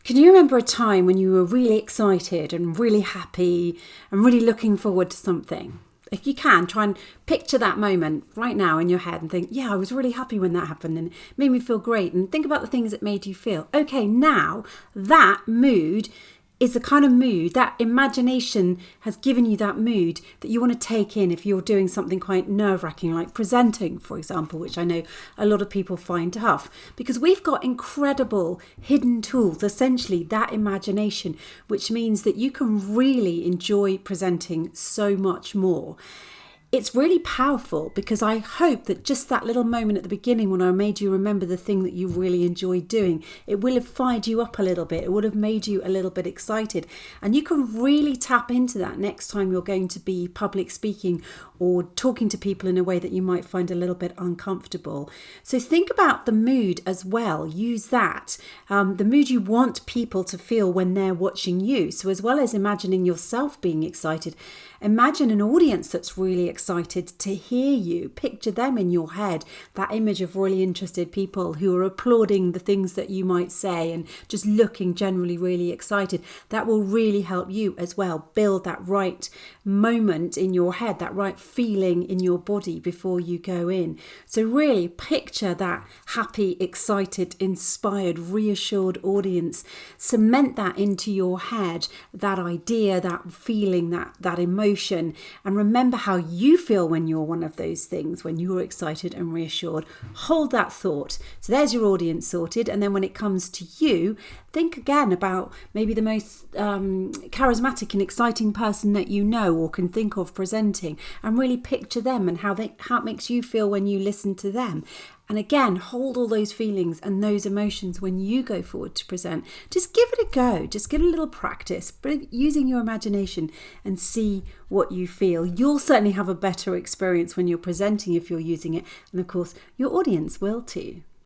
Can you remember a time when you were really excited and really happy and really looking forward to something? If you can, try and picture that moment right now in your head and think, yeah, I was really happy when that happened and it made me feel great. And think about the things that made you feel. Okay, now that mood is the kind of mood, that imagination has given you that mood that you want to take in if you're doing something quite nerve-wracking, like presenting, for example, which I know a lot of people find tough. Because we've got incredible hidden tools, essentially that imagination, which means that you can really enjoy presenting so much more. It's really powerful because I hope that just that little moment at the beginning when I made you remember the thing that you really enjoyed doing, it will have fired you up a little bit. It would have made you a little bit excited. And you can really tap into that next time you're going to be public speaking or talking to people in a way that you might find a little bit uncomfortable. So think about the mood as well. Use that. The mood you want people to feel when they're watching you. So as well as imagining yourself being excited, imagine an audience that's really excited to hear you. Picture them in your head, that image of really interested people who are applauding the things that you might say and just looking generally really excited. That will really help you as well build that right moment in your head, that right feeling in your body before you go in. So really picture that happy, excited, inspired, reassured audience. Cement that into your head, that idea, that feeling, that emotion, and remember how you feel when you're one of those things, when you're excited and reassured. Hold that thought. So there's your audience sorted. And then when it comes to you, think again about maybe the most charismatic and exciting person that you know or can think of presenting, and really picture them and how it makes you feel when you listen to them. And again, hold all those feelings and those emotions when you go forward to present. Just give it a go. Just give it a little practice, but using your imagination, and see what you feel. You'll certainly have a better experience when you're presenting if you're using it. And of course, your audience will too.